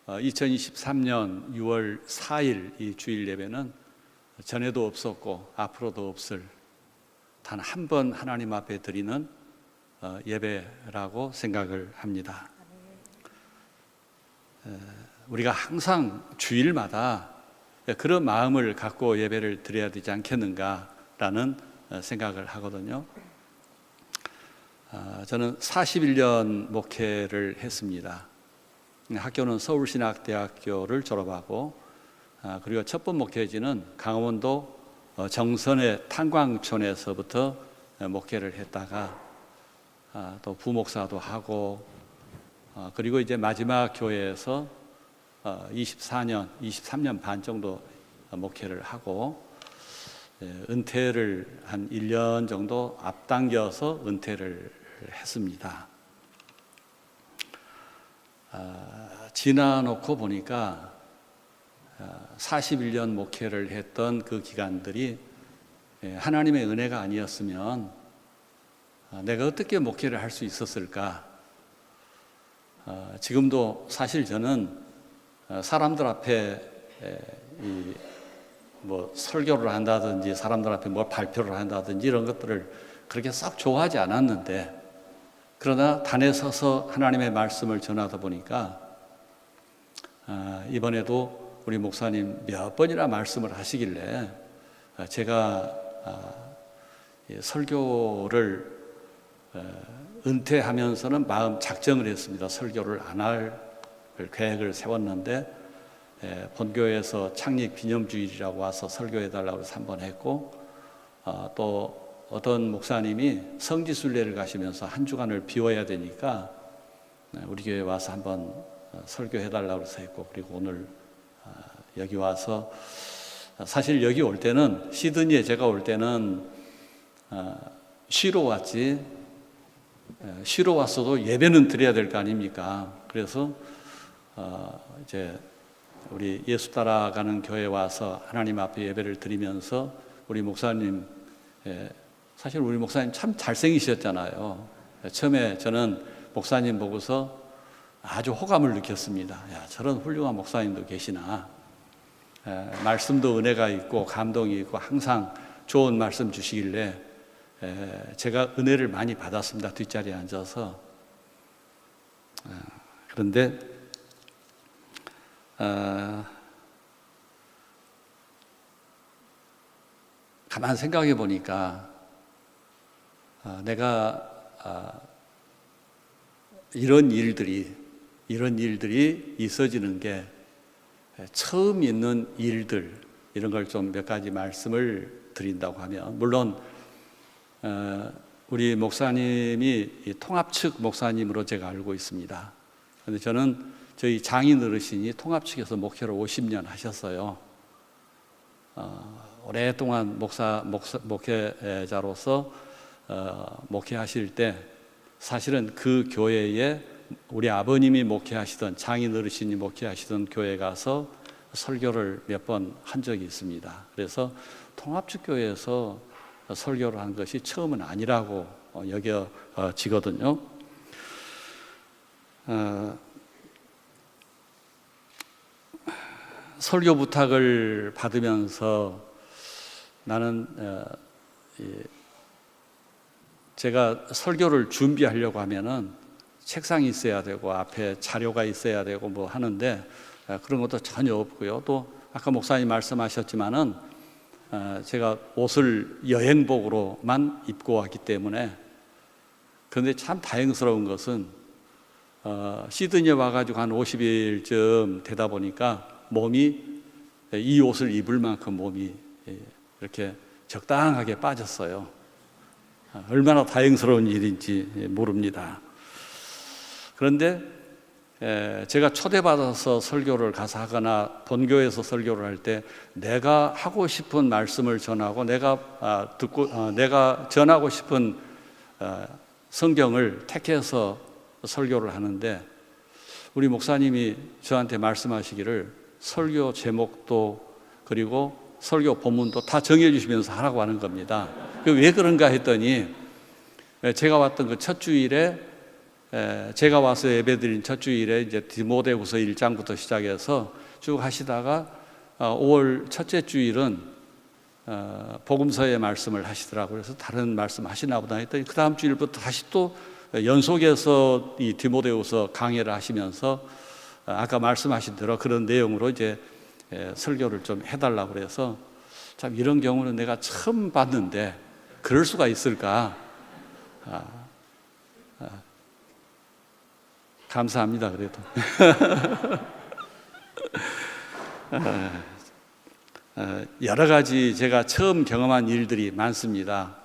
2023년 6월 4일 이 주일 예배는 전에도 없었고 앞으로도 없을 단 한 번 하나님 앞에 드리는 예배라고 생각을 합니다. 우리가 항상 주일마다 그런 마음을 갖고 예배를 드려야 되지 않겠는가라는 생각을 하거든요. 저는 41년 목회를 했습니다. 학교는 서울신학대학교를 졸업하고 그리고 첫 번 목회지는 강원도 정선의 탄광촌에서부터 목회를 했다가 또 부목사도 하고 그리고 이제 마지막 교회에서 23년 반 정도 목회를 하고 은퇴를 한 1년 정도 앞당겨서 은퇴를 했습니다. 지나놓고 보니까 41년 목회를 했던 그 기간들이 하나님의 은혜가 아니었으면 내가 어떻게 목회를 할 수 있었을까? 지금도 사실 저는 사람들 앞에 뭐 설교를 한다든지 사람들 앞에 뭐 발표를 한다든지 이런 것들을 그렇게 썩 좋아하지 않았는데, 그러나 단에 서서 하나님의 말씀을 전하다 보니까 이번에도 우리 목사님 몇 번이나 말씀을 하시길래 제가 설교를 은퇴하면서는 마음 작정을 했습니다. 설교를 안 할 계획을 세웠는데 본교에서 창립 기념주일이라고 와서 설교해달라고 해서 한 번 했고, 또 어떤 목사님이 성지순례를 가시면서 한 주간을 비워야 되니까 우리 교회 와서 한번 설교해달라고 해서 했고, 그리고 오늘 여기 와서 사실 여기 올 때는 시드니에 제가 올 때는 쉬러 왔지, 쉬러 왔어도 예배는 드려야 될 거 아닙니까? 그래서 이제 우리 예수 따라가는 교회 와서 하나님 앞에 예배를 드리면서 우리 목사님, 사실 우리 목사님 참 잘생기셨잖아요. 처음에 저는 목사님 보고서 아주 호감을 느꼈습니다. 야, 저런 훌륭한 목사님도 계시나. 말씀도 은혜가 있고 감동이 있고 항상 좋은 말씀 주시길래 제가 은혜를 많이 받았습니다. 뒷자리에 앉아서. 그런데 가만 생각해 보니까 내가 이런 일들이 있어지는 게 처음 있는 일들, 이런 걸 좀 몇 가지 말씀을 드린다고 하면, 물론 우리 목사님이 통합 측 목사님으로 제가 알고 있습니다. 그런데 저는 저희 장인 어르신이 통합 측에서 목회를 50년 하셨어요. 오랫동안 목회자로서 목회하실 때 사실은 그 교회에 우리 아버님이 목회하시던, 장인 어르신이 목회하시던 교회 가서 설교를 몇 번 한 적이 있습니다. 그래서 통합측 교회에서 설교를 한 것이 처음은 아니라고 여겨지거든요. 설교 부탁을 받으면서 나는 제가 설교를 준비하려고 하면은 책상이 있어야 되고 앞에 자료가 있어야 되고 뭐 하는데 그런 것도 전혀 없고요. 또 아까 목사님 말씀하셨지만은 제가 옷을 여행복으로만 입고 왔기 때문에, 그런데 참 다행스러운 것은 시드니에 와가지고 한 50일쯤 되다 보니까 몸이 이 옷을 입을 만큼 몸이 이렇게 적당하게 빠졌어요. 얼마나 다행스러운 일인지 모릅니다. 그런데 제가 초대받아서 설교를 가서 하거나 본교에서 설교를 할 때 내가 하고 싶은 말씀을 전하고 내가 전하고 싶은 성경을 택해서 설교를 하는데, 우리 목사님이 저한테 말씀하시기를 설교 제목도 그리고 설교 본문도 다 정해주시면서 하라고 하는 겁니다. 왜 그런가 했더니 제가 왔던 그 첫 주일에 제가 와서 예배드린 첫 주일에 이제 디모데후서 1장부터 시작해서 쭉 하시다가 5월 첫째 주일은 복음서의 말씀을 하시더라고요. 그래서 다른 말씀 하시나 보다 했더니 그 다음 주일부터 다시 또 연속해서 이 디모데후서 강해를 하시면서 아까 말씀하신 대로 그런 내용으로 이제 설교를 좀 해달라고 그래서 참 이런 경우는 내가 처음 봤는데 그럴 수가 있을까? 감사합니다. 그래도 여러 가지 제가 처음 경험한 일들이 많습니다.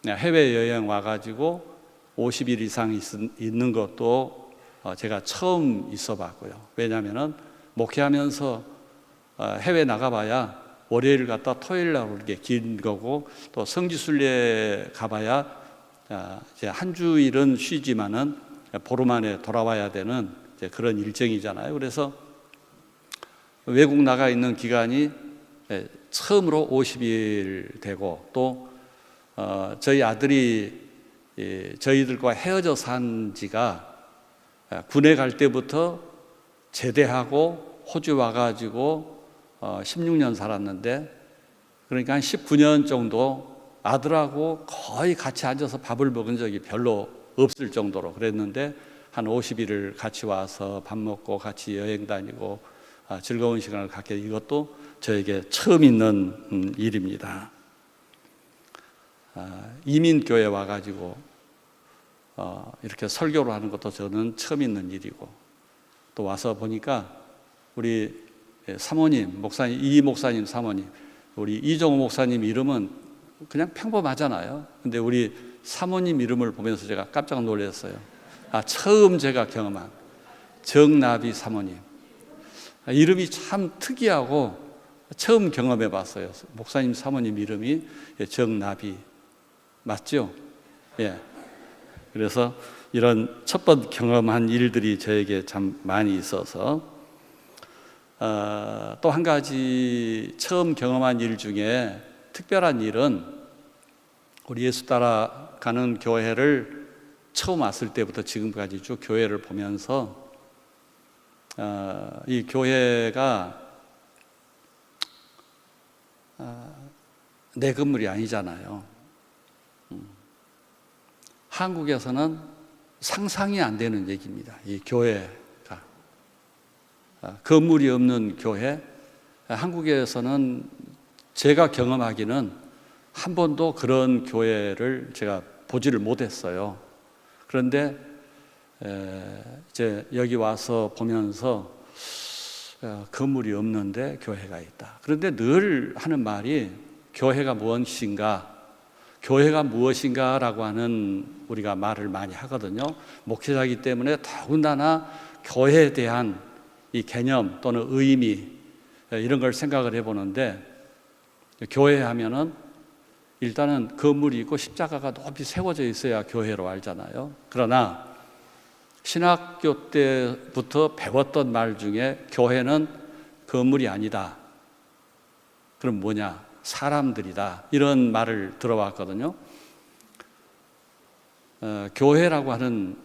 해외여행 와가지고 50일 이상 있는 것도 제가 처음 있어 봤고요. 왜냐하면 목회하면서 해외 나가봐야 월요일 갔다 토요일 나오는 게 긴 거고, 또 성지순례 가봐야 이제 한 주일은 쉬지만은 보름 안에 돌아와야 되는 이제 그런 일정이잖아요. 그래서 외국 나가 있는 기간이 처음으로 50일 되고, 또 저희 아들이 저희들과 헤어져 산 지가 군에 갈 때부터 제대하고 호주 와가지고 16년 살았는데, 그러니까 한 19년 정도 아들하고 거의 같이 앉아서 밥을 먹은 적이 별로 없을 정도로 그랬는데, 한 50일을 같이 와서 밥 먹고 같이 여행 다니고 즐거운 시간을 갖게, 이것도 저에게 처음 있는 일입니다. 이민교회 와가지고 이렇게 설교를 하는 것도 저는 처음 있는 일이고, 또 와서 보니까 우리 사모님, 목사님, 이 목사님 사모님, 우리 이종호 목사님 이름은 그냥 평범하잖아요. 근데 우리 사모님 이름을 보면서 제가 깜짝 놀랐어요. 처음 제가 경험한 정나비 사모님. 이름이 참 특이하고 처음 경험해 봤어요. 목사님 사모님 이름이 정나비 맞죠? 예. 그래서 이런 첫 번 경험한 일들이 저에게 참 많이 있어서, 또 한 가지 처음 경험한 일 중에 특별한 일은, 우리 예수 따라가는 교회를 처음 왔을 때부터 지금까지 쭉 교회를 보면서 이 교회가 내 건물이 아니잖아요. 한국에서는 상상이 안 되는 얘기입니다. 이 교회가 건물이 없는 교회, 한국에서는 제가 경험하기는 한 번도 그런 교회를 제가 보지를 못했어요. 그런데 이제 여기 와서 보면서 건물이 없는데 교회가 있다. 그런데 늘 하는 말이 교회가 무엇인가? 교회가 무엇인가라고 하는 우리가 말을 많이 하거든요. 목회자이기 때문에 더군다나 교회에 대한 이 개념 또는 의미, 이런 걸 생각을 해보는데, 교회 하면은 일단은 건물이 있고 십자가가 높이 세워져 있어야 교회로 알잖아요. 그러나 신학교 때부터 배웠던 말 중에 교회는 건물이 아니다. 그럼 뭐냐? 사람들이다. 이런 말을 들어왔거든요. 교회라고 하는,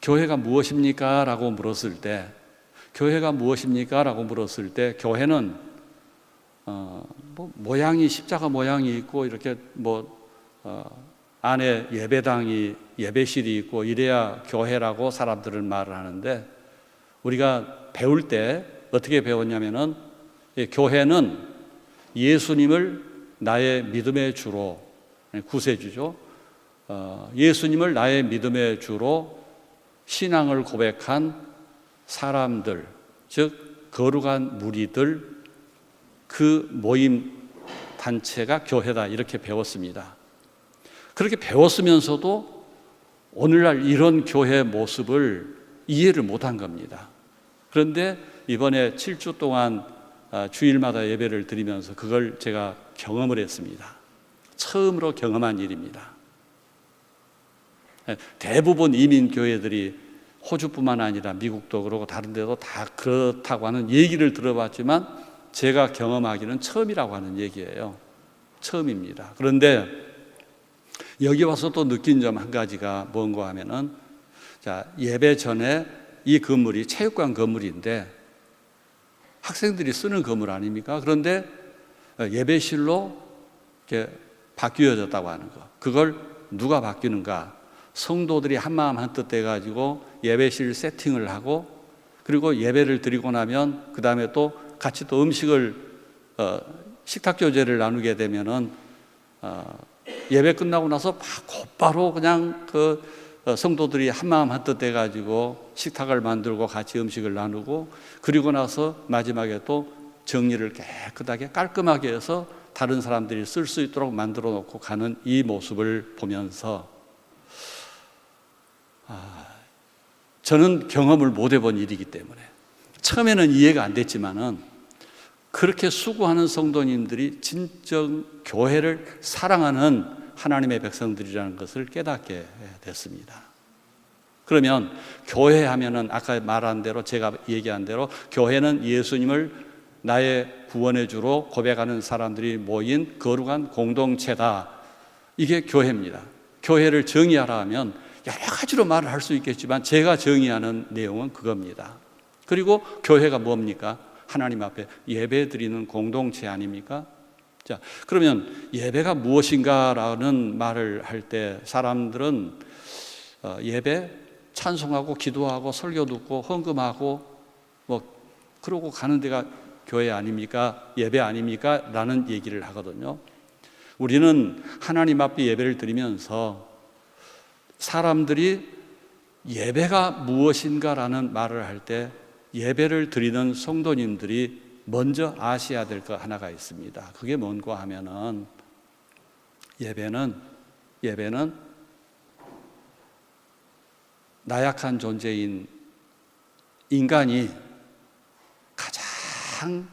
교회가 무엇입니까? 라고 물었을 때, 교회가 무엇입니까? 라고 물었을 때, 교회는 뭐 모양이 십자가 모양이 있고 이렇게 안에 예배당이, 예배실이 있고 이래야 교회라고 사람들은 말을 하는데, 우리가 배울 때 어떻게 배웠냐면은, 교회는 예수님을 나의 믿음의 주로, 구세주죠. 예수님을 나의 믿음의 주로 신앙을 고백한 사람들, 즉 거룩한 무리들, 그 모임 단체가 교회다, 이렇게 배웠습니다. 그렇게 배웠으면서도 오늘날 이런 교회 모습을 이해를 못한 겁니다. 그런데 이번에 7주 동안 주일마다 예배를 드리면서 그걸 제가 경험을 했습니다. 처음으로 경험한 일입니다. 대부분 이민교회들이 호주뿐만 아니라 미국도 그러고 다른 데도 다 그렇다고 하는 얘기를 들어봤지만, 제가 경험하기는 처음이라고 하는 얘기예요. 처음입니다. 그런데 여기 와서 또 느낀 점 한 가지가 뭔가 하면은, 자, 예배 전에 이 건물이 체육관 건물인데 학생들이 쓰는 건물 아닙니까? 그런데 예배실로 이렇게 바뀌어졌다고 하는 거. 그걸 누가 바뀌는가? 성도들이 한마음 한뜻 돼가지고 예배실 세팅을 하고, 그리고 예배를 드리고 나면 그 다음에 또 같이 또 음식을 식탁 교제를 나누게 되면은 예배 끝나고 나서 곧바로 그냥 그 성도들이 한마음 한뜻 돼가지고 식탁을 만들고 같이 음식을 나누고, 그리고 나서 마지막에 또 정리를 깨끗하게 깔끔하게 해서 다른 사람들이 쓸 수 있도록 만들어 놓고 가는 이 모습을 보면서 저는 경험을 못 해본 일이기 때문에 처음에는 이해가 안 됐지만은, 그렇게 수고하는 성도님들이 진정 교회를 사랑하는 하나님의 백성들이라는 것을 깨닫게 됐습니다. 그러면 교회 하면은 아까 말한 대로, 제가 얘기한 대로 교회는 예수님을 나의 구원의 주로 고백하는 사람들이 모인 거룩한 공동체다. 이게 교회입니다. 교회를 정의하라 하면 여러 가지로 말을 할 수 있겠지만 제가 정의하는 내용은 그겁니다. 그리고 교회가 뭡니까? 하나님 앞에 예배 드리는 공동체 아닙니까? 자, 그러면 예배가 무엇인가라는 말을 할 때 사람들은 예배 찬송하고 기도하고 설교 듣고 헌금하고 뭐 그러고 가는 데가 교회 아닙니까? 예배 아닙니까? 라는 얘기를 하거든요. 우리는 하나님 앞에 예배를 드리면서 사람들이 예배가 무엇인가라는 말을 할 때 예배를 드리는 성도님들이 먼저 아셔야 될 것 하나가 있습니다. 그게 뭔가 하면은 예배는 나약한 존재인 인간이 가장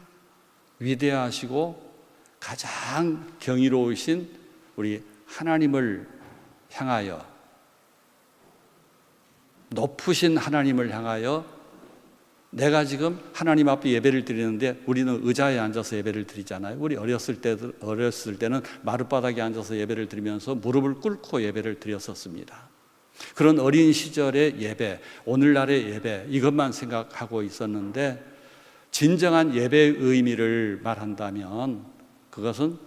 위대하시고 가장 경이로우신 우리 하나님을 향하여, 높으신 하나님을 향하여, 내가 지금 하나님 앞에 예배를 드리는데 우리는 의자에 앉아서 예배를 드리잖아요. 우리 어렸을 때는 마룻바닥에 앉아서 예배를 드리면서 무릎을 꿇고 예배를 드렸었습니다. 그런 어린 시절의 예배, 오늘날의 예배, 이것만 생각하고 있었는데, 진정한 예배의 의미를 말한다면 그것은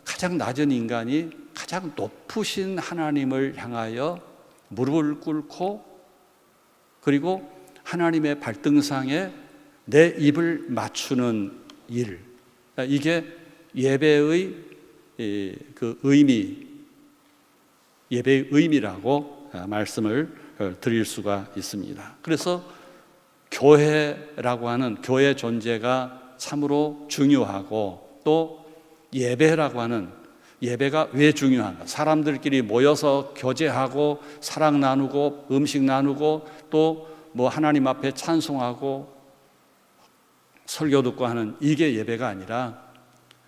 가장 낮은 인간이 가장 높으신 하나님을 향하여 무릎을 꿇고, 그리고 하나님의 발등상에 내 입을 맞추는 일, 이게 예배의 그 의미, 예배의 의미라고 말씀을 드릴 수가 있습니다. 그래서 교회라고 하는 교회 존재가 참으로 중요하고, 또 예배라고 하는 예배가 왜 중요한가? 사람들끼리 모여서 교제하고 사랑 나누고 음식 나누고 또 뭐 하나님 앞에 찬송하고 설교 듣고 하는 이게 예배가 아니라,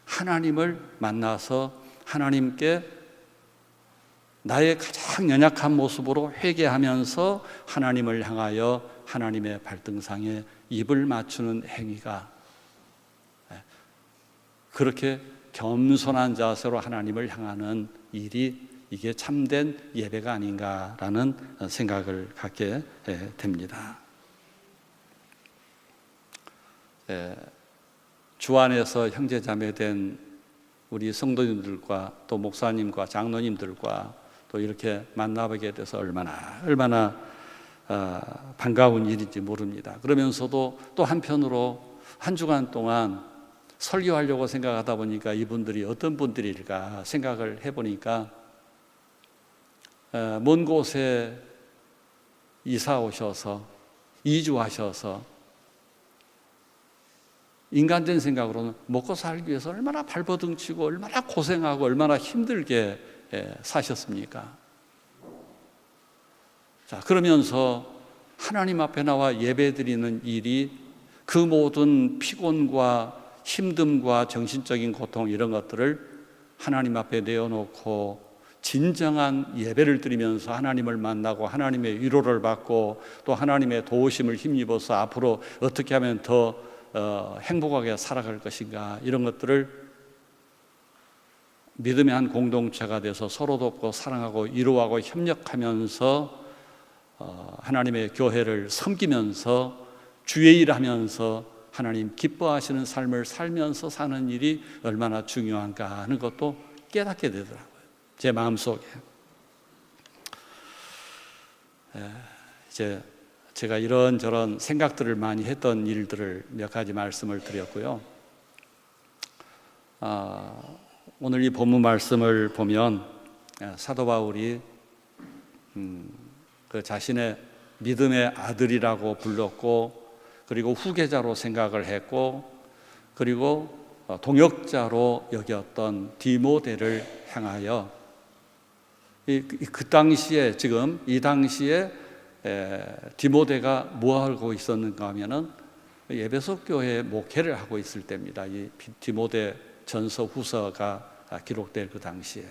하나님을 만나서 하나님께 나의 가장 연약한 모습으로 회개하면서 하나님을 향하여 하나님의 발등상에 입을 맞추는 행위가, 그렇게 겸손한 자세로 하나님을 향하는 일이, 이게 참된 예배가 아닌가라는 생각을 갖게 됩니다. 주 안에서 형제자매된 우리 성도님들과 또 목사님과 장로님들과 또 이렇게 만나보게 돼서 얼마나 반가운 일인지 모릅니다. 그러면서도 또 한편으로 한 주간 동안 설교하려고 생각하다 보니까 이분들이 어떤 분들일까 생각을 해보니까, 먼 곳에 이사 오셔서 이주하셔서 인간된 생각으로는 먹고 살기 위해서 얼마나 발버둥치고 얼마나 고생하고 얼마나 힘들게 사셨습니까? 자, 그러면서 하나님 앞에 나와 예배드리는 일이 그 모든 피곤과 힘듦과 정신적인 고통, 이런 것들을 하나님 앞에 내어놓고 진정한 예배를 드리면서 하나님을 만나고 하나님의 위로를 받고 또 하나님의 도우심을 힘입어서 앞으로 어떻게 하면 더 행복하게 살아갈 것인가, 이런 것들을 믿음의 한 공동체가 돼서 서로 돕고 사랑하고 위로하고 협력하면서 하나님의 교회를 섬기면서 주의 일하면서 하나님 기뻐하시는 삶을 살면서 사는 일이 얼마나 중요한가 하는 것도 깨닫게 되더라고요. 제 마음속에. 이제 제가 이런저런 생각들을 많이 했던 일들을 몇 가지 말씀을 드렸고요. 오늘 이 본문 말씀을 보면 사도 바울이 그 자신의 믿음의 아들이라고 불렀고, 그리고 후계자로 생각을 했고, 그리고 동역자로 여겼던 디모데를 향하여 그 당시에, 지금 이 당시에 디모데가 뭐 하고 있었는가 하면은 에베소 교회에 목회를 하고 있을 때입니다. 이 디모데 전서 후서가 기록될 그 당시에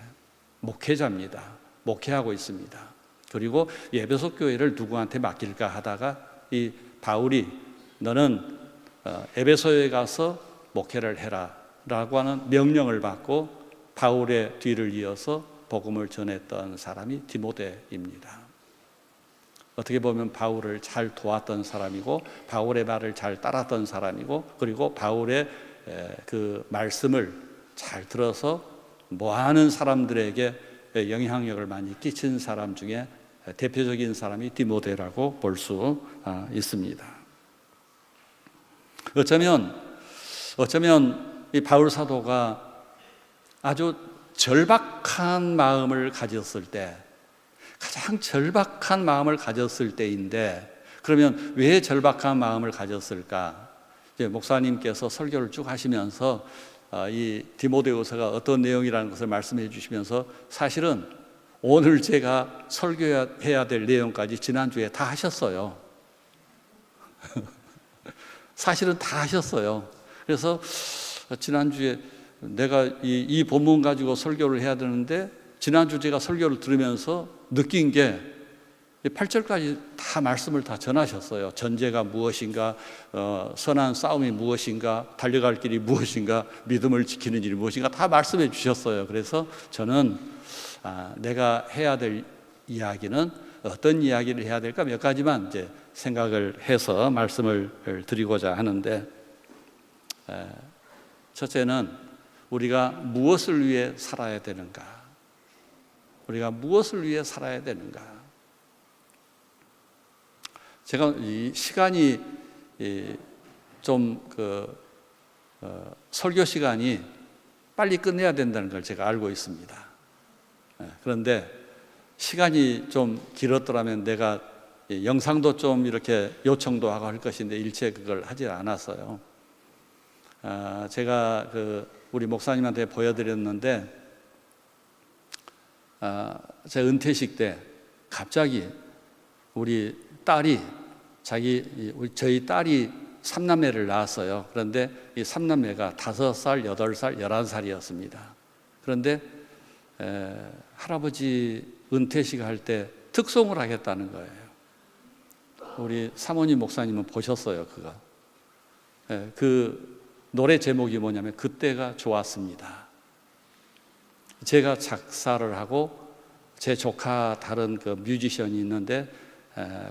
목회자입니다. 목회하고 있습니다. 그리고 에베소 교회를 누구한테 맡길까 하다가 이 바울이 너는 에베소에 가서 목회를 해라 라고 하는 명령을 받고 바울의 뒤를 이어서 복음을 전했던 사람이 디모데입니다. 어떻게 보면 바울을 잘 도왔던 사람이고, 바울의 말을 잘 따랐던 사람이고, 그리고 바울의 그 말씀을 잘 들어서 모아하는 사람들에게 영향력을 많이 끼친 사람 중에 대표적인 사람이 디모데라고 볼 수 있습니다. 어쩌면 이 바울 사도가 아주 절박한 마음을 가졌을 때, 가장 절박한 마음을 가졌을 때인데, 그러면 왜 절박한 마음을 가졌을까? 이제 목사님께서 설교를 쭉 하시면서 이 디모데후서가 어떤 내용이라는 것을 말씀해 주시면서 사실은 오늘 제가 설교해야 될 내용까지 지난주에 다 하셨어요. 사실은 다 하셨어요. 그래서 지난주에 내가 이 본문 가지고 설교를 해야 되는데, 지난주 제가 설교를 들으면서 느낀 게 8절까지 다 말씀을 다 전하셨어요. 전제가 무엇인가, 선한 싸움이 무엇인가, 달려갈 길이 무엇인가, 믿음을 지키는 일이 무엇인가 다 말씀해 주셨어요. 그래서 저는 내가 해야 될 이야기는 어떤 이야기를 해야 될까 몇 가지만 이제 생각을 해서 말씀을 드리고자 하는데, 첫째는 우리가 무엇을 위해 살아야 되는가? 우리가 무엇을 위해 살아야 되는가? 제가 이 시간이 좀 설교 시간이 빨리 끝내야 된다는 걸 제가 알고 있습니다. 그런데 시간이 좀 길었더라면 내가 영상도 좀 이렇게 요청도 하고 할 것인데 일체 그걸 하지 않았어요. 제가 우리 목사님한테 보여드렸는데, 제 은퇴식 때 갑자기 우리 딸이 저희 딸이 3남매를 낳았어요. 그런데 이 3남매가 5살, 8살, 11살이었습니다. 그런데 할아버지 은퇴식 할 때 특송을 하겠다는 거예요. 우리 사모님 목사님은 보셨어요, 그거. 그 노래 제목이 뭐냐면 그때가 좋았습니다. 제가 작사를 하고 제 조카 다른 그 뮤지션이 있는데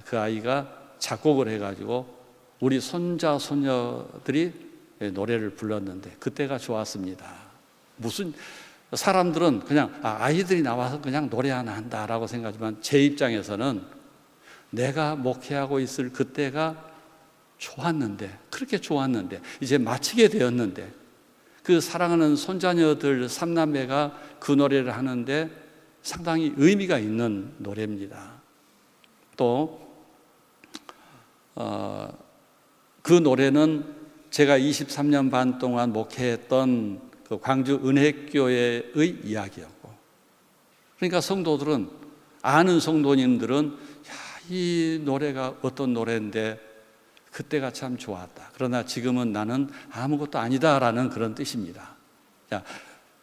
그 아이가 작곡을 해가지고 우리 손자 손녀들이 노래를 불렀는데 그때가 좋았습니다. 무슨 사람들은 그냥 아이들이 나와서 그냥 노래 하나 한다라고 생각하지만 제 입장에서는 내가 목회하고 있을 그때가 좋았는데, 그렇게 좋았는데, 이제 마치게 되었는데 그 사랑하는 손자녀들 3남매가 그 노래를 하는데 상당히 의미가 있는 노래입니다. 또 그 노래는 제가 23년 반 동안 목회했던 그 광주 은혜교회의 이야기였고, 그러니까 성도들은, 아는 성도님들은 이 노래가 어떤 노래인데 그때가 참 좋았다. 그러나 지금은 나는 아무것도 아니다라는 그런 뜻입니다.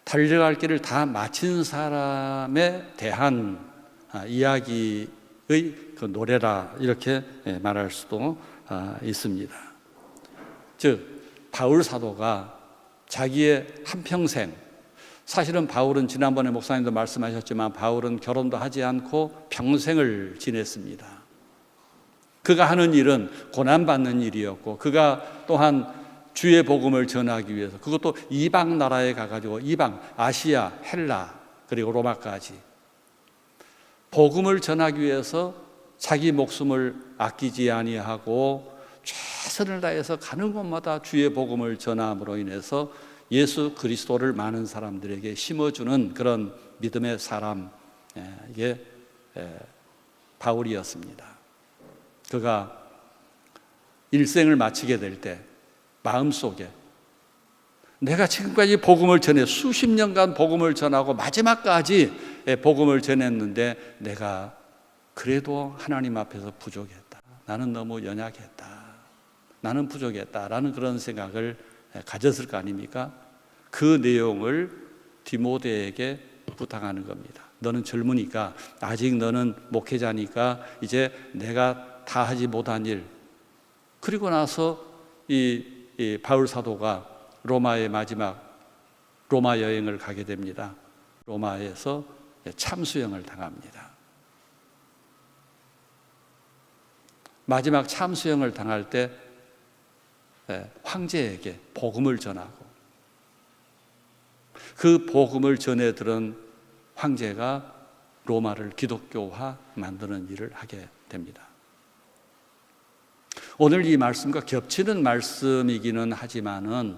달려갈 길을 다 마친 사람에 대한 이야기의 그 노래라, 이렇게 말할 수도 있습니다. 즉 바울 사도가 자기의 한평생, 사실은 바울은 지난번에 목사님도 말씀하셨지만 바울은 결혼도 하지 않고 평생을 지냈습니다. 그가 하는 일은 고난받는 일이었고, 그가 또한 주의 복음을 전하기 위해서, 그것도 이방 나라에 가가지고, 이방, 아시아, 헬라, 그리고 로마까지 복음을 전하기 위해서 자기 목숨을 아끼지 아니하고 최선을 다해서 가는 곳마다 주의 복음을 전함으로 인해서 예수 그리스도를 많은 사람들에게 심어주는 그런 믿음의 사람, 이게 바울이었습니다. 그가 일생을 마치게 될 때 마음속에 내가 지금까지 복음을 전해 수십 년간 복음을 전하고 마지막까지 복음을 전했는데 내가 그래도 하나님 앞에서 부족했다. 나는 너무 연약했다. 나는 부족했다라는 그런 생각을 가졌을 거 아닙니까? 그 내용을 디모데에게 부탁하는 겁니다. 너는 젊으니까, 아직 너는 목회자니까 이제 내가 다 하지 못한 일, 그리고 나서 이 바울 사도가 로마의 마지막 로마 여행을 가게 됩니다. 로마에서 참수형을 당합니다. 마지막 참수형을 당할 때 황제에게 복음을 전하고, 그 복음을 전해 들은 황제가 로마를 기독교화 만드는 일을 하게 됩니다. 오늘 이 말씀과 겹치는 말씀이기는 하지만은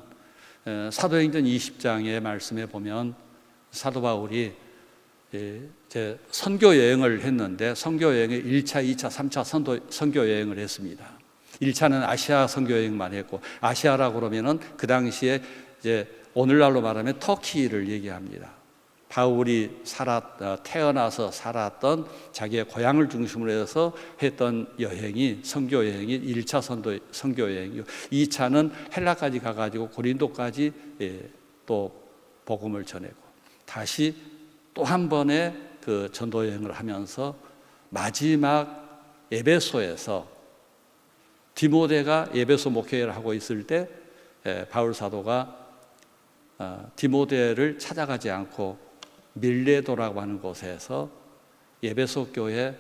사도행전 20장의 말씀에 보면 사도 바울이 이제 선교 여행을 했는데, 선교 여행에 1차, 2차, 3차 선교 여행을 했습니다. 1차는 아시아 선교 여행만 했고, 아시아라고 그러면은 그 당시에 이제 오늘날로 말하면 터키를 얘기합니다. 바울이 태어나서 살았던 자기의 고향을 중심으로 해서 했던 여행이 선교 여행이 1차 선교 여행이고, 2차는 헬라까지 가가지고 고린도까지 또 복음을 전하고, 다시 또 한 번의 그 전도 여행을 하면서 마지막 에베소에서 디모데가 에베소 목회를 하고 있을 때 바울 사도가 디모데를 찾아가지 않고 밀레도라고 하는 곳에서 에베소 교회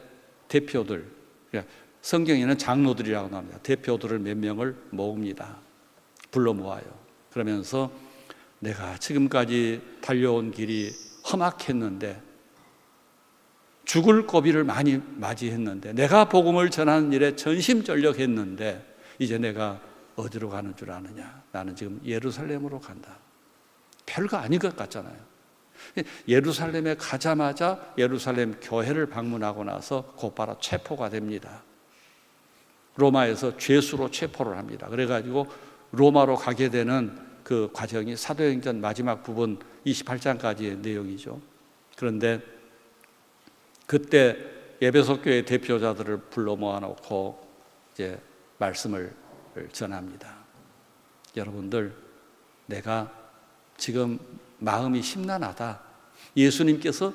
대표들, 그러니까 성경에는 장로들이라고 나옵니다. 대표들을 몇 명을 모읍니다. 불러 모아요. 그러면서 내가 지금까지 달려온 길이 험악했는데, 죽을 고비를 많이 맞이했는데, 내가 복음을 전하는 일에 전심전력했는데 이제 내가 어디로 가는 줄 아느냐? 나는 지금 예루살렘으로 간다. 별거 아닌 것 같잖아요. 예루살렘에 가자마자 예루살렘 교회를 방문하고 나서 곧바로 체포가 됩니다. 로마에서 죄수로 체포를 합니다. 그래가지고 로마로 가게 되는 그 과정이 사도행전 마지막 부분 28장까지의 내용이죠. 그런데 그때 에베소 교회 대표자들을 불러 모아놓고 이제 말씀을 전합니다. 여러분들, 내가 지금 마음이 심란하다. 예수님께서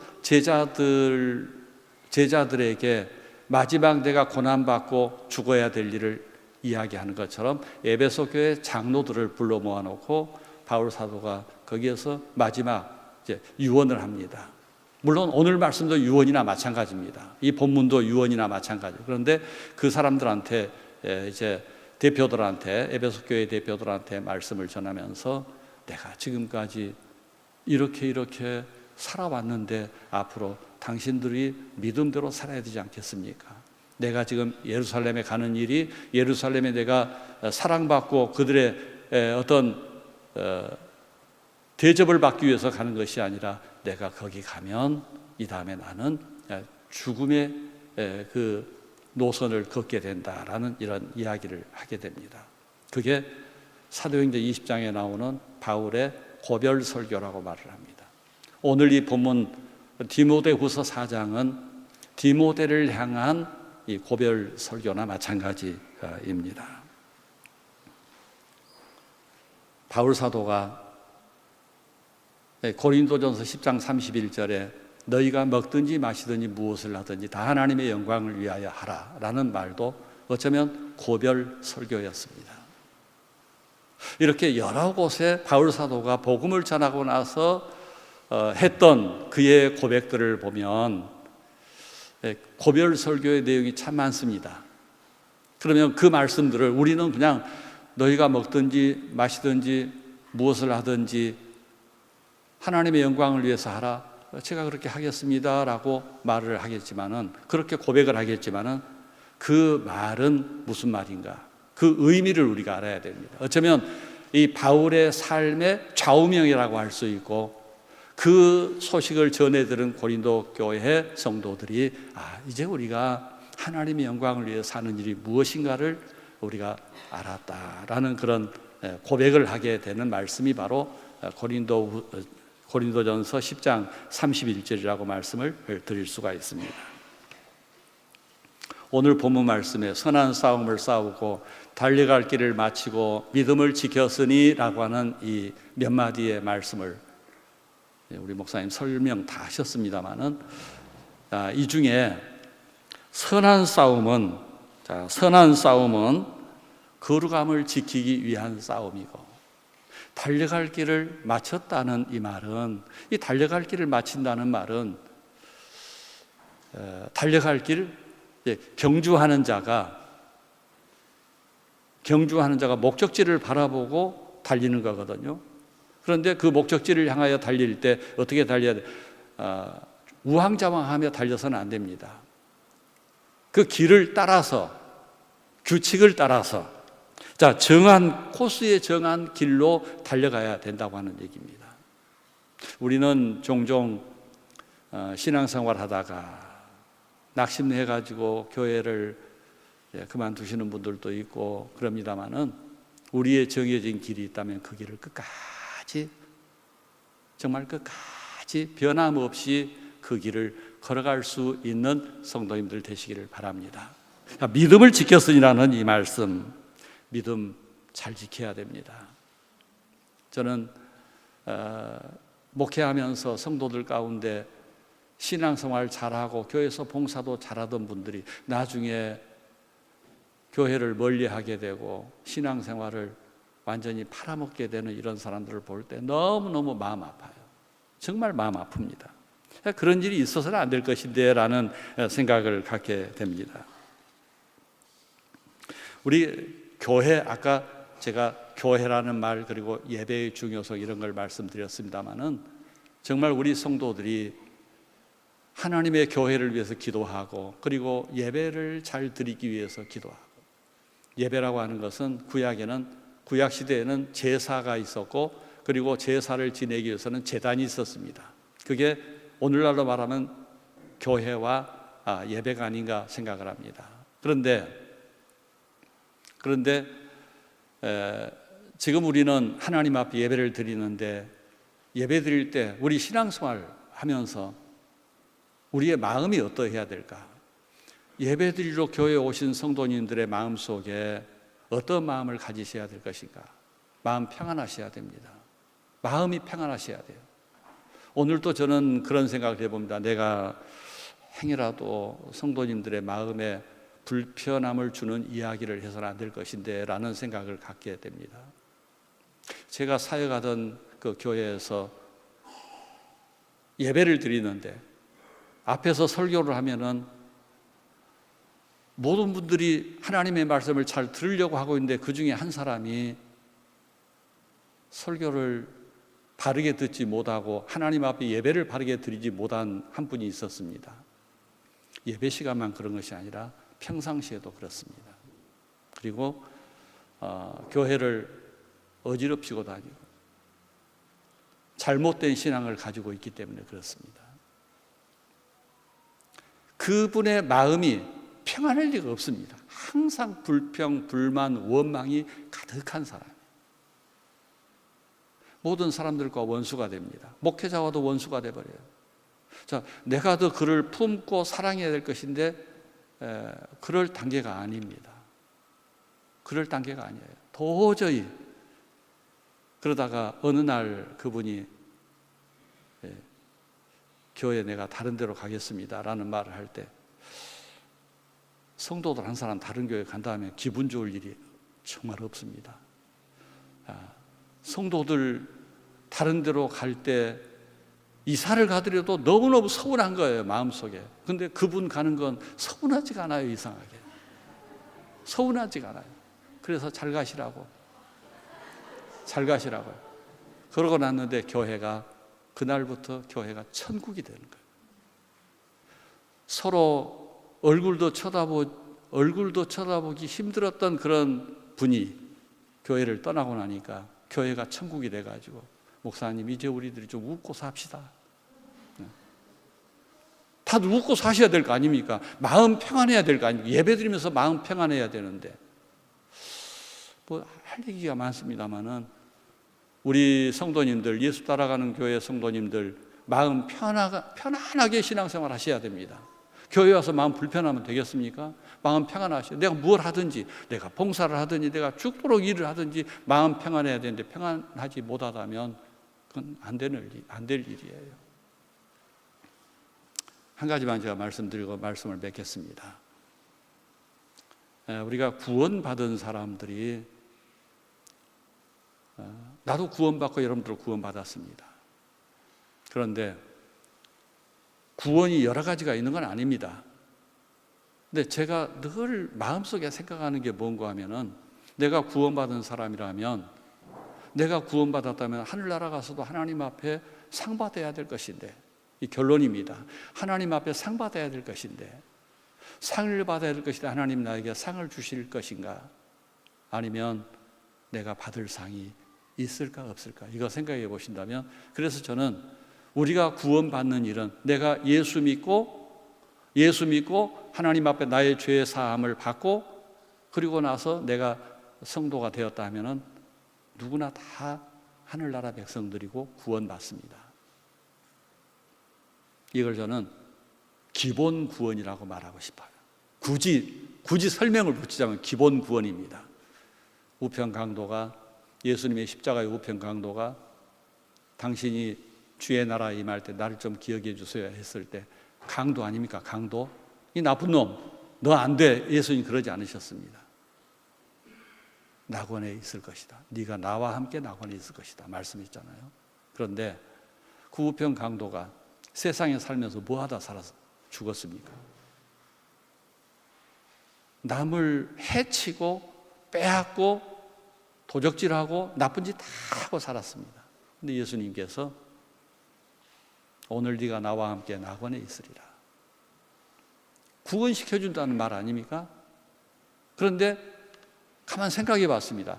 제자들에게 마지막 내가 고난받고 죽어야 될 일을 이야기하는 것처럼 에베소 교회 장로들을 불러 모아놓고 바울 사도가 거기에서 마지막 이제 유언을 합니다. 물론 오늘 말씀도 유언이나 마찬가지입니다. 이 본문도 유언이나 마찬가지. 그런데 그 사람들한테 이제 대표들한테, 에베소 교회 대표들한테 말씀을 전하면서 내가 지금까지 이렇게 살아왔는데 앞으로 당신들이 믿음대로 살아야 되지 않겠습니까? 내가 지금 예루살렘에 가는 일이 예루살렘에 내가 사랑받고 그들의 어떤 대접을 받기 위해서 가는 것이 아니라, 내가 거기 가면 이 다음에 나는 죽음의 그 노선을 걷게 된다라는 이런 이야기를 하게 됩니다. 그게 사도행전 20장에 나오는 바울의 고별 설교라고 말을 합니다. 오늘 이 본문 디모데후서 4장은 디모데를 향한 이 고별 설교나 마찬가지입니다. 바울 사도가 고린도전서 10장 31절에 너희가 먹든지 마시든지 무엇을 하든지 다 하나님의 영광을 위하여 하라 라는 말도 어쩌면 고별 설교였습니다. 이렇게 여러 곳에 바울 사도가 복음을 전하고 나서 했던 그의 고백들을 보면 고별 설교의 내용이 참 많습니다. 그러면 그 말씀들을 우리는 그냥 너희가 먹든지 마시든지 무엇을 하든지 하나님의 영광을 위해서 하라, 제가 그렇게 하겠습니다라고 말을 하겠지만은, 그렇게 고백을 하겠지만은 그 말은 무슨 말인가, 그 의미를 우리가 알아야 됩니다. 어쩌면 이 바울의 삶의 좌우명이라고 할 수 있고, 그 소식을 전해 들은 고린도 교회 성도들이 이제 우리가 하나님의 영광을 위해 사는 일이 무엇인가를 우리가 알았다라는 그런 고백을 하게 되는 말씀이 바로 고린도전서 10장 31절이라고 말씀을 드릴 수가 있습니다. 오늘 본문 말씀에 선한 싸움을 싸우고 달려갈 길을 마치고 믿음을 지켰으니 라고 하는 이 몇 마디의 말씀을 우리 목사님 설명 다 하셨습니다마는, 이 중에 선한 싸움은 거룩함을 지키기 위한 싸움이고, 달려갈 길을 마쳤다는 이 말은, 이 달려갈 길을 마친다는 말은 달려갈 길, 경주하는 자가 목적지를 바라보고 달리는 거거든요. 그런데 그 목적지를 향하여 달릴 때 어떻게 달려야 돼? 우왕좌왕하며 달려서는 안 됩니다. 그 길을 따라서, 규칙을 따라서, 정한 코스에 정한 길로 달려가야 된다고 하는 얘기입니다. 우리는 종종 신앙생활 하다가 낙심해가지고 교회를 그만두시는 분들도 있고 그럽니다마는, 우리의 정해진 길이 있다면 그 길을 정말 끝까지 변함없이 그 길을 걸어갈 수 있는 성도님들 되시기를 바랍니다. 믿음을 지켰으니라는 이 말씀, 믿음 잘 지켜야 됩니다. 저는 목회하면서 성도들 가운데 신앙생활 잘하고 교회에서 봉사도 잘하던 분들이 나중에 교회를 멀리하게 되고 신앙생활을 완전히 팔아먹게 되는 이런 사람들을 볼 때 너무너무 마음 아파요. 정말 마음 아픕니다. 그런 일이 있어서는 안 될 것인데 라는 생각을 갖게 됩니다. 우리 교회, 아까 제가 교회라는 말 그리고 예배의 중요성 이런 걸 말씀드렸습니다마는, 정말 우리 성도들이 하나님의 교회를 위해서 기도하고 그리고 예배를 잘 드리기 위해서 기도하고, 예배라고 하는 것은 구약 시대에는 제사가 있었고, 그리고 제사를 지내기 위해서는 제단이 있었습니다. 그게 오늘날로 말하면 교회와 예배가 아닌가 생각을 합니다. 그런데 지금 우리는 하나님 앞에 예배를 드리는데, 예배 드릴 때 우리 신앙생활 하면서 우리의 마음이 어떠해야 될까? 예배 드리러 교회에 오신 성도님들의 마음 속에 어떤 마음을 가지셔야 될 것인가? 마음 평안하셔야 됩니다. 마음이 평안하셔야 돼요. 오늘도 저는 그런 생각을 해봅니다. 내가 행여라도 성도님들의 마음에 불편함을 주는 이야기를 해서는 안 될 것인데 라는 생각을 갖게 됩니다. 제가 사역하던 그 교회에서 예배를 드리는데 앞에서 설교를 하면은 모든 분들이 하나님의 말씀을 잘 들으려고 하고 있는데, 그 중에 한 사람이 설교를 바르게 듣지 못하고 하나님 앞에 예배를 바르게 드리지 못한 한 분이 있었습니다. 예배 시간만 그런 것이 아니라 평상시에도 그렇습니다. 그리고 교회를 어지럽히고 다니고 잘못된 신앙을 가지고 있기 때문에 그렇습니다. 그분의 마음이 평안할 리가 없습니다. 항상 불평, 불만, 원망이 가득한 사람. 모든 사람들과 원수가 됩니다. 목회자와도 원수가 돼버려요. 내가 더 그를 품고 사랑해야 될 것인데 그럴 단계가 아닙니다. 그럴 단계가 아니에요. 도저히. 그러다가 어느 날 그분이 교회 내가 다른 데로 가겠습니다 라는 말을 할 때, 성도들 한 사람 다른 교회 간다 하면 기분 좋을 일이 정말 없습니다. 성도들 다른 데로 갈 때 이사를 가더라도 너무너무 서운한 거예요, 마음속에. 근데 그분 가는 건 서운하지가 않아요, 이상하게. 서운하지가 않아요. 그래서 잘 가시라고요. 그러고 났는데 그날부터 교회가 천국이 되는 거예요. 서로 얼굴도 쳐다보기 힘들었던 그런 분이 교회를 떠나고 나니까 교회가 천국이 돼가지고, 목사님 이제 우리들이 좀 웃고 삽시다. 다들 웃고 사셔야 될 거 아닙니까? 마음 평안해야 될 거 아닙니까? 예배 드리면서 마음 평안해야 되는데, 뭐 할 얘기가 많습니다만은 우리 성도님들, 예수 따라가는 교회 성도님들 마음 편안하게 신앙생활 하셔야 됩니다. 교회 와서 마음 불편하면 되겠습니까? 마음 평안하셔야, 내가 뭘 하든지, 내가 봉사를 하든지, 내가 죽도록 일을 하든지 마음 평안해야 되는데, 평안하지 못하다면 그건 안 될 일이에요. 한 가지만 제가 말씀드리고 말씀을 맺겠습니다. 우리가 구원받은 사람들이, 나도 구원받고 여러분들 구원받았습니다. 그런데 구원이 여러 가지가 있는 건 아닙니다. 근데 제가 늘 마음속에 생각하는 게 뭔가 하면은, 내가 구원받은 사람이라면, 내가 구원받았다면 하늘나라 가서도 하나님 앞에 상 받아야 될 것인데, 이 결론입니다. 하나님 앞에 상 받아야 될 것인데, 상을 받아야 될 것인데 하나님 나에게 상을 주실 것인가? 아니면 내가 받을 상이 있을까 없을까? 이거 생각해 보신다면, 그래서 저는 우리가 구원받는 일은, 내가 예수 믿고 하나님 앞에 나의 죄의 사함을 받고, 그리고 나서 내가 성도가 되었다 하면은 누구나 다 하늘나라 백성들이고 구원받습니다. 이걸 저는 기본 구원이라고 말하고 싶어요. 굳이 설명을 붙이자면 기본 구원입니다. 우편 강도가, 예수님의 십자가의 우편 강도가, 당신이 주의 나라에 임할 때 나를 좀 기억해 주세요 했을 때, 강도 아닙니까? 강도? 이 나쁜 놈, 너 안 돼. 예수님 그러지 않으셨습니다. 낙원에 있을 것이다. 네가 나와 함께 낙원에 있을 것이다 말씀했잖아요. 그런데 그 우편 강도가 세상에 살면서 뭐 하다 살아서 죽었습니까? 남을 해치고 빼앗고 도적질하고 나쁜 짓 다 하고 살았습니다. 근데 예수님께서 오늘 네가 나와 함께 낙원에 있으리라, 구원시켜준다는 말 아닙니까? 그런데 가만 생각해 봤습니다.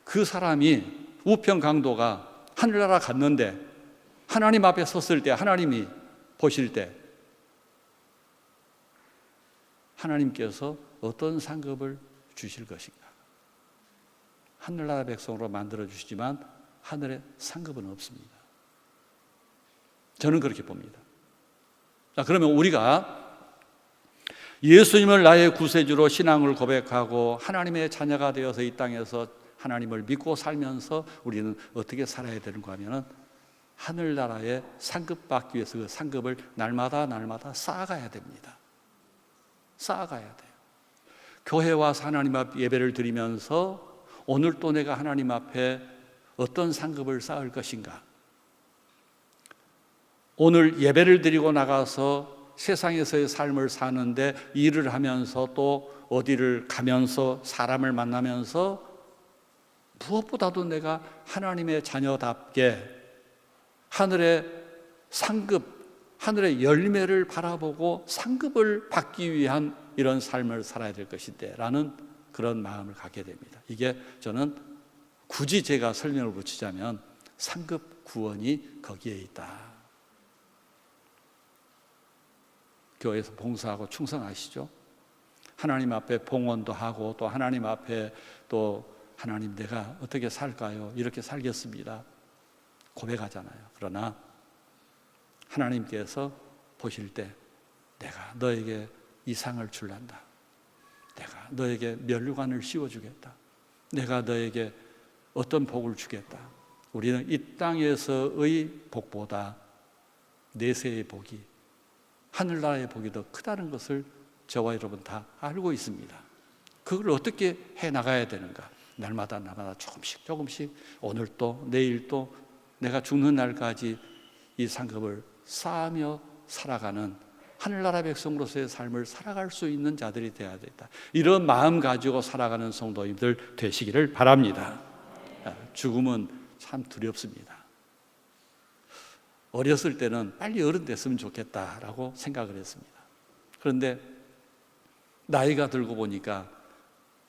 그 사람이, 우편 강도가 하늘나라 갔는데 하나님 앞에 섰을 때, 하나님이 보실 때 하나님께서 어떤 상급을 주실 것인가? 하늘나라 백성으로 만들어 주시지만 하늘에 상급은 없습니다. 저는 그렇게 봅니다. 자, 그러면 우리가 예수님을 나의 구세주로 신앙을 고백하고 하나님의 자녀가 되어서 이 땅에서 하나님을 믿고 살면서 우리는 어떻게 살아야 되는가 하면은, 하늘나라의 상급 받기 위해서 그 상급을 날마다 쌓아가야 됩니다. 쌓아가야 돼요. 교회 와서 하나님 앞 예배를 드리면서 오늘 또 내가 하나님 앞에 어떤 상급을 쌓을 것인가? 오늘 예배를 드리고 나가서 세상에서의 삶을 사는데, 일을 하면서 또 어디를 가면서 사람을 만나면서 무엇보다도 내가 하나님의 자녀답게 하늘의 상급, 하늘의 열매를 바라보고 상급을 받기 위한 이런 삶을 살아야 될 것인데 라는 그런 마음을 갖게 됩니다. 이게 저는 굳이 제가 설명을 붙이자면 상급 구원이 거기에 있다. 교회에서 봉사하고 충성하시죠? 하나님 앞에 봉헌도 하고, 또 하나님 앞에 또 하나님 내가 어떻게 살까요? 이렇게 살겠습니다 고백하잖아요. 그러나 하나님께서 보실 때 내가 너에게 이 상을 줄란다, 내가 너에게 면류관을 씌워주겠다, 내가 너에게 어떤 복을 주겠다. 우리는 이 땅에서의 복보다 내세의 복이, 하늘나라의 복이 더 크다는 것을 저와 여러분 다 알고 있습니다. 그걸 어떻게 해나가야 되는가? 날마다 조금씩 오늘 또 내일 또 내가 죽는 날까지 이 상급을 쌓으며 살아가는 하늘나라 백성으로서의 삶을 살아갈 수 있는 자들이 되어야 된다. 이런 마음 가지고 살아가는 성도님들 되시기를 바랍니다. 죽음은 참 두렵습니다. 어렸을 때는 빨리 어른 됐으면 좋겠다라고 생각을 했습니다. 그런데 나이가 들고 보니까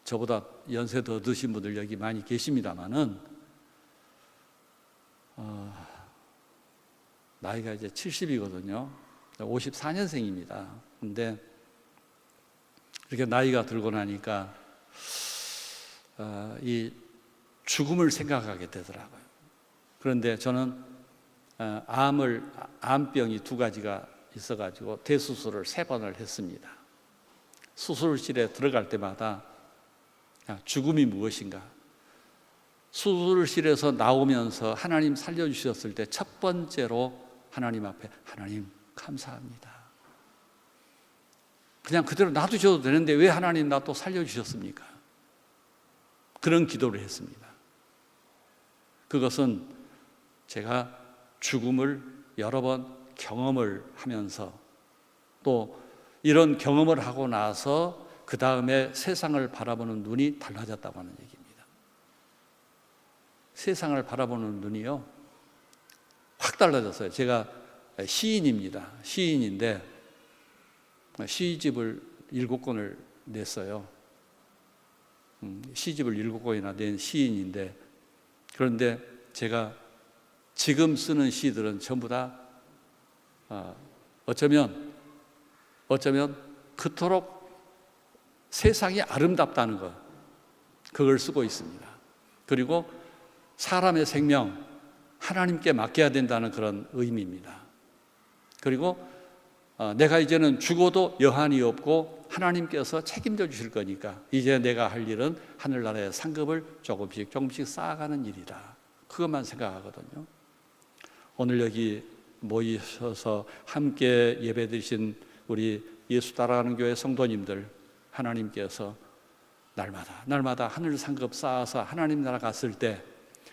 저보다 연세 더 드신 분들 여기 많이 계십니다만은 나이가 이제 70이거든요. 54년생입니다. 근데 이렇게 나이가 들고 나니까 이 죽음을 생각하게 되더라고요. 그런데 저는 암병이 2가지가 있어가지고 대수술을 3번을 했습니다. 수술실에 들어갈 때마다 죽음이 무엇인가? 수술실에서 나오면서 하나님 살려주셨을 때 첫 번째로 하나님 앞에 하나님 감사합니다. 그냥 그대로 놔두셔도 되는데 왜 하나님 나 또 살려주셨습니까? 그런 기도를 했습니다. 그것은 제가 죽음을 여러 번 경험을 하면서 또 이런 경험을 하고 나서 그 다음에 세상을 바라보는 눈이 달라졌다고 하는 얘기입니다. 세상을 바라보는 눈이요, 확 달라졌어요. 제가 시인입니다. 시인인데 시집을 7권을 냈어요. 시집을 7권이나 낸 시인인데, 그런데 제가 지금 쓰는 시들은 전부 다 어쩌면 그토록 세상이 아름답다는 것, 그걸 쓰고 있습니다. 그리고 사람의 생명 하나님께 맡겨야 된다는 그런 의미입니다. 그리고 내가 이제는 죽어도 여한이 없고 하나님께서 책임져 주실 거니까 이제 내가 할 일은 하늘나라의 상급을 조금씩 쌓아가는 일이다. 그것만 생각하거든요. 오늘 여기 모이셔서 함께 예배드리신 우리 예수 따라가는 교회 성도님들, 하나님께서 날마다 하늘 상급 쌓아서 하나님 나라 갔을 때,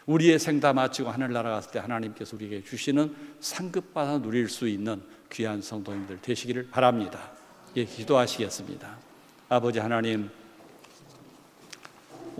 우리의 생 다 마치고 하늘나라 갔을 때 하나님께서 우리에게 주시는 상급받아 누릴 수 있는 귀한 성도님들 되시기를 바랍니다. 예, 기도하시겠습니다. 아버지 하나님,